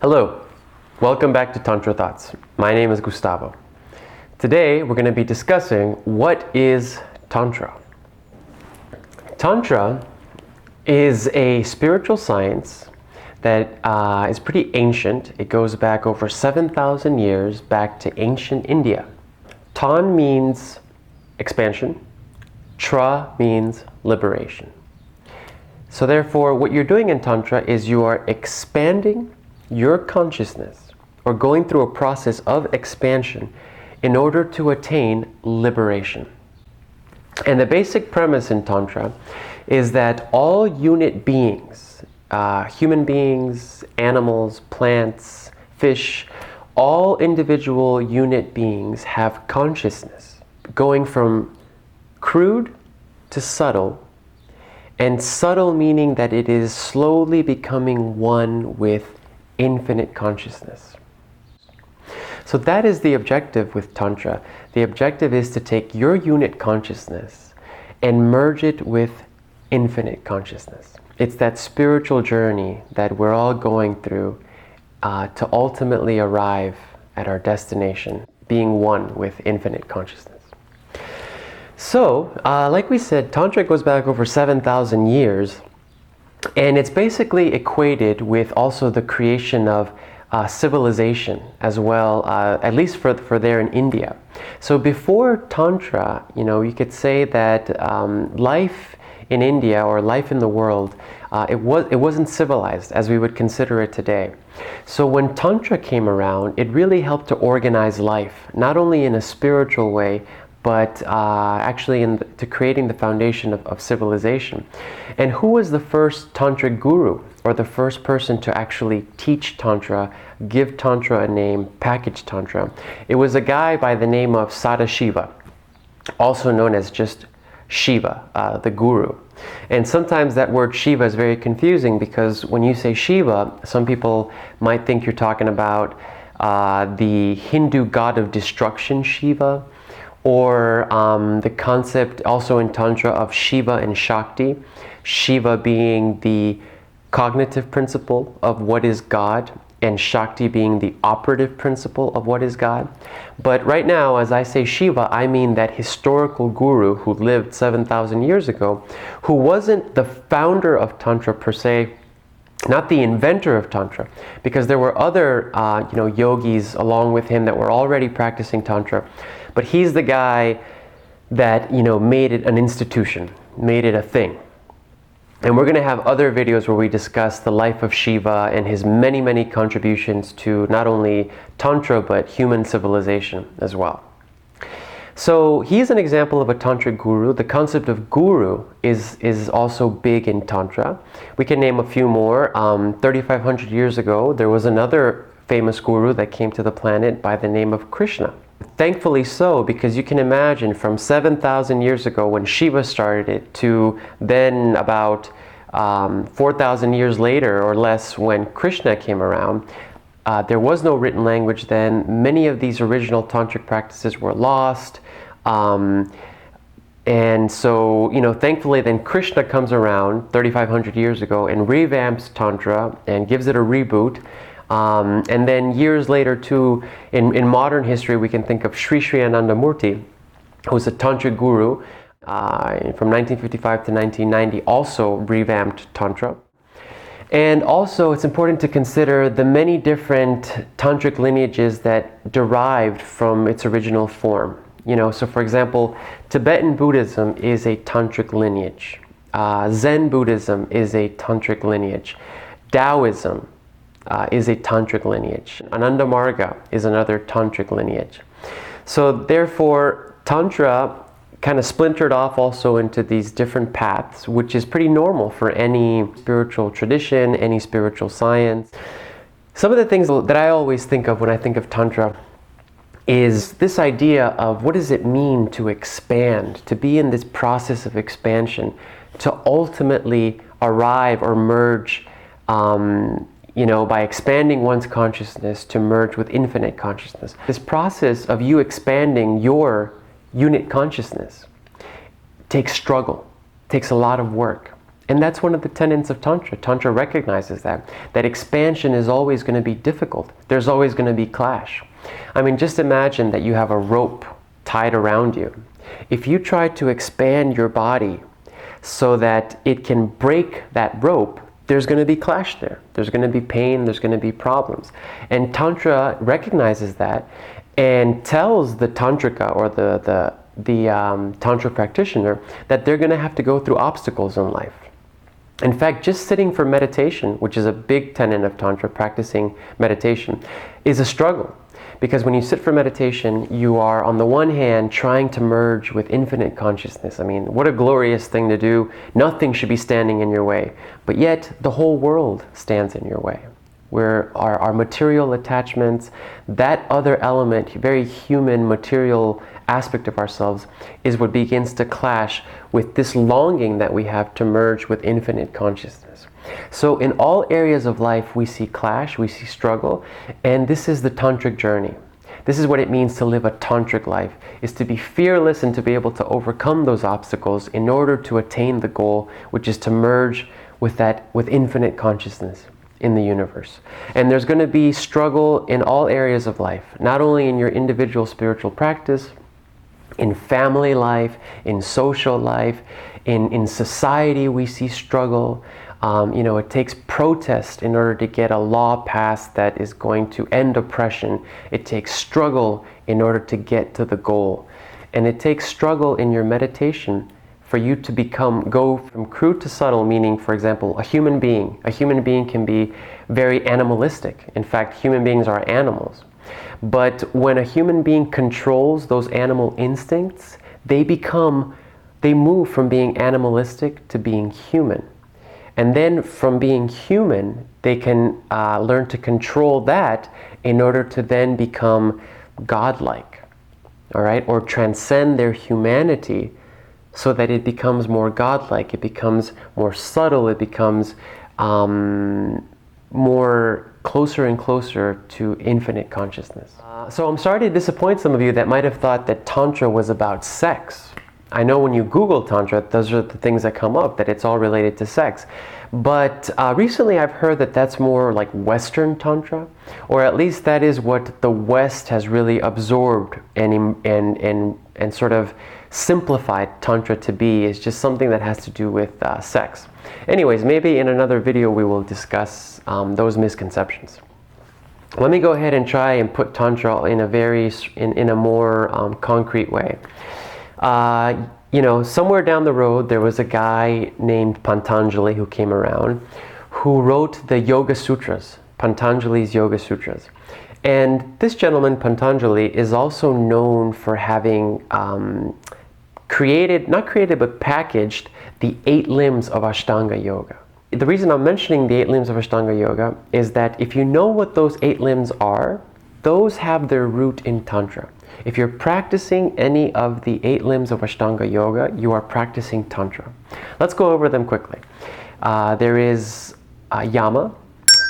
Hello, welcome back to Tantra Thoughts. My name is Gustavo. Today we're going to be discussing what is Tantra. Tantra is a spiritual science that is pretty ancient. It goes back over 7,000 years back to ancient India. Tan means expansion, Tra means liberation. So therefore, what you're doing in Tantra is you are expanding your consciousness, or going through a process of expansion in order to attain liberation. And the basic premise in Tantra is that all unit beings, human beings, animals, plants, fish, all individual unit beings have consciousness, going from crude to subtle, and subtle meaning that it is slowly becoming one with infinite consciousness. So that is the objective with Tantra. The objective is to take your unit consciousness and merge it with infinite consciousness. It's that spiritual journey that we're all going through to ultimately arrive at our destination, being one with infinite consciousness. So, like we said, Tantra goes back over 7,000 years. And it's basically equated with also the creation of civilization as well, at least for there in India. So before Tantra, you could say that life in India or life in the world, it wasn't civilized as we would consider it today. So when Tantra came around, it really helped to organize life, not only in a spiritual way, but actually to creating the foundation of civilization. And who was the first Tantric Guru, or the first person to actually teach Tantra, give Tantra a name, package Tantra? It was a guy by the name of Shiva, also known as just Shiva, the Guru. And sometimes that word Shiva is very confusing, because when you say Shiva, some people might think you're talking about the Hindu god of destruction, Shiva, or the concept also in Tantra of Shiva and Shakti. Shiva being the cognitive principle of what is God, and Shakti being the operative principle of what is God. But right now, as I say Shiva, I mean that historical guru who lived 7,000 years ago, who wasn't the founder of Tantra per se, not the inventor of Tantra, because there were other yogis along with him that were already practicing Tantra. But he's the guy that made it an institution, made it a thing. And we're going to have other videos where we discuss the life of Shiva and his many, many contributions to not only Tantra, but human civilization as well. So he's an example of a Tantric Guru. The concept of Guru is also big in Tantra. We can name a few more. 3,500 years ago, there was another famous Guru that came to the planet by the name of Krishna. Thankfully so, because you can imagine from 7,000 years ago when Shiva started it to then about 4,000 years later or less when Krishna came around, there was no written language then. Many of these original tantric practices were lost. And so, thankfully then Krishna comes around 3,500 years ago and revamps Tantra and gives it a reboot. And then years later too, in modern history, we can think of Shrii Shrii Anandamurti, who's a Tantric Guru from 1955 to 1990, also revamped Tantra. And also it's important to consider the many different tantric lineages that derived from its original form. So for example, Tibetan Buddhism is a tantric lineage. Zen Buddhism is a tantric lineage. Taoism is a tantric lineage. ANANDA MARGA is another tantric lineage. So therefore, Tantra kind of splintered off also into these different paths, which is pretty normal for any spiritual tradition, any spiritual science. Some of the things that I always think of when I think of Tantra is this idea of what does it mean to expand, to be in this process of expansion, to ultimately arrive or merge by expanding one's consciousness to merge with infinite consciousness. This process of you expanding your unit consciousness takes struggle, takes a lot of work. And that's one of the tenets of Tantra. Tantra recognizes that expansion is always going to be difficult. There's always going to be clash. I mean, just imagine that you have a rope tied around you. If you try to expand your body so that it can break that rope, there's going to be clash there. There's going to be pain, there's going to be problems. And Tantra recognizes that and tells the Tantrika or the Tantra practitioner that they're going to have to go through obstacles in life. In fact, just sitting for meditation, which is a big tenet of Tantra, practicing meditation, is a struggle. Because when you sit for meditation, you are on the one hand trying to merge with infinite consciousness. I mean, what a glorious thing to do. Nothing should be standing in your way. But yet, the whole world stands in your way. Where our material attachments, that other element, very human, material aspect of ourselves, is what begins to clash with this longing that we have to merge with infinite consciousness. So in all areas of life, we see clash, we see struggle, and this is the tantric journey. This is what it means to live a tantric life, is to be fearless and to be able to overcome those obstacles in order to attain the goal, which is to merge with infinite consciousness in the universe. And there's going to be struggle in all areas of life, not only in your individual spiritual practice, in family life, in social life, in society we see struggle. You know, it takes protest in order to get a law passed that is going to end oppression. It takes struggle in order to get to the goal. And it takes struggle in your meditation for you to go from crude to subtle, meaning, for example, a human being. A human being can be very animalistic. In fact, human beings are animals. But when a human being controls those animal instincts, they move from being animalistic to being human. And then from being human, they can learn to control that in order to then become godlike, all right? Or transcend their humanity so that it becomes more godlike, it becomes more subtle, it becomes more closer and closer to infinite consciousness. So I'm sorry to disappoint some of you that might have thought that Tantra was about sex. I know when you Google Tantra, those are the things that come up, that it's all related to sex. But recently I've heard that that's more like Western Tantra, or at least that is what the West has really absorbed and sort of simplified Tantra to be, is just something that has to do with sex. Anyways, maybe in another video we will discuss those misconceptions. Let me go ahead and try and put Tantra in a more concrete way. You know, somewhere down the road there was a guy named Patanjali who came around, who wrote the Yoga Sutras, Patanjali's Yoga Sutras. And this gentleman, Patanjali, is also known for having packaged the 8 limbs of Ashtanga Yoga. The reason I'm mentioning the 8 limbs of Ashtanga Yoga is that if you know what those 8 limbs are, those have their root in Tantra. If you're practicing any of the 8 limbs of Ashtanga Yoga, you are practicing Tantra. Let's go over them quickly. There is Yama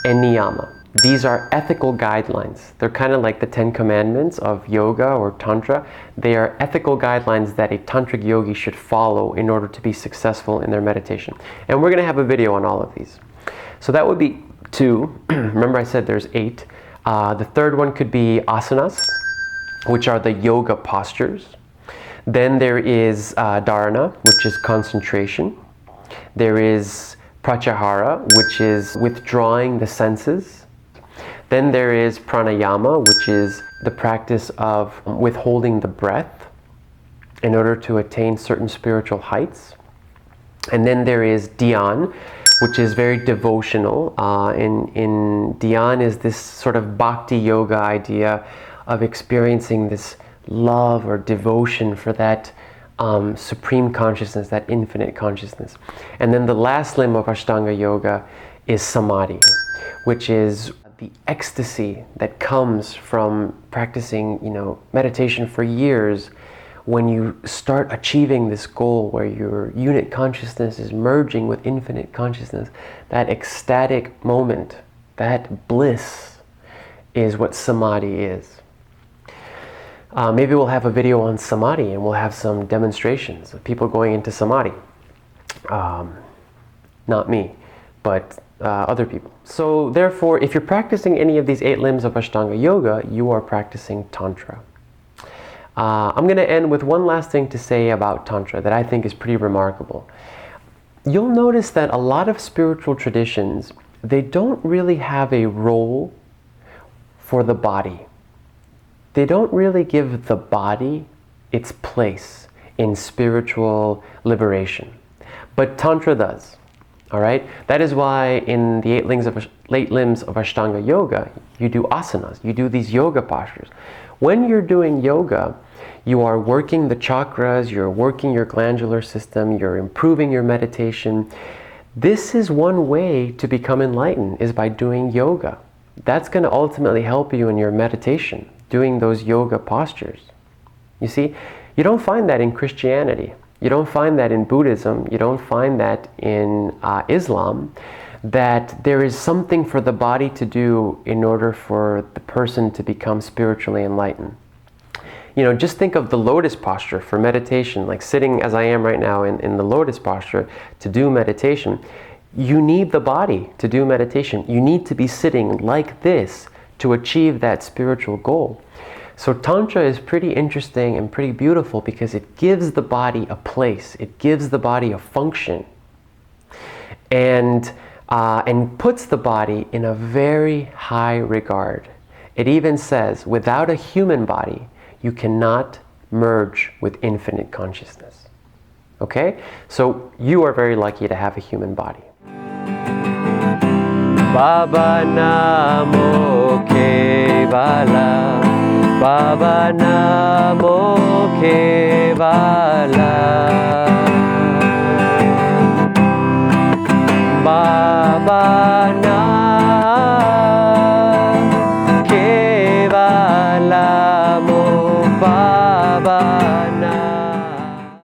and Niyama. These are ethical guidelines. They're kind of like the 10 commandments of yoga or Tantra. They are ethical guidelines that a Tantric yogi should follow in order to be successful in their meditation. And we're going to have a video on all of these. So that would be 2. Remember I said there's 8. The third one could be asanas, which are the yoga postures. Then there is dharana, which is concentration. There is pratyahara, which is withdrawing the senses. Then there is pranayama, which is the practice of withholding the breath in order to attain certain spiritual heights. And then there is dhyan, which is very devotional. In dhyan is this sort of bhakti yoga idea of experiencing this love or devotion for that supreme consciousness, that infinite consciousness. And then the last limb of Ashtanga Yoga is samadhi, which is the ecstasy that comes from practicing, meditation for years. When you start achieving this goal where your unit consciousness is merging with infinite consciousness, that ecstatic moment, that bliss is what samadhi is. Maybe we'll have a video on samadhi and we'll have some demonstrations of people going into samadhi. Not me, but other people. So therefore, if you're practicing any of these 8 limbs of Ashtanga Yoga, you are practicing Tantra. I'm going to end with one last thing to say about Tantra that I think is pretty remarkable. You'll notice that a lot of spiritual traditions, they don't really have a role for the body. They don't really give the body its place in spiritual liberation. But Tantra does. All right? That is why in the 8 limbs of Ashtanga Yoga, you do asanas, you do these yoga postures. When you're doing yoga, you are working the chakras, you're working your glandular system, you're improving your meditation. This is one way to become enlightened, is by doing yoga. That's going to ultimately help you in your meditation, doing those yoga postures. You see, you don't find that in Christianity. You don't find that in Buddhism. You don't find that in Islam, that there is something for the body to do in order for the person to become spiritually enlightened. You know, just think of the lotus posture for meditation, like sitting as I am right now in the lotus posture to do meditation. You need the body to do meditation. You need to be sitting like this to achieve that spiritual goal. So Tantra is pretty interesting and pretty beautiful because it gives the body a place. It gives the body a function. And puts the body in a very high regard. It even says, without a human body, you cannot merge with infinite consciousness. Okay? So you are very lucky to have a human body. Baba Namo Kevala, Baba Namo Kevala.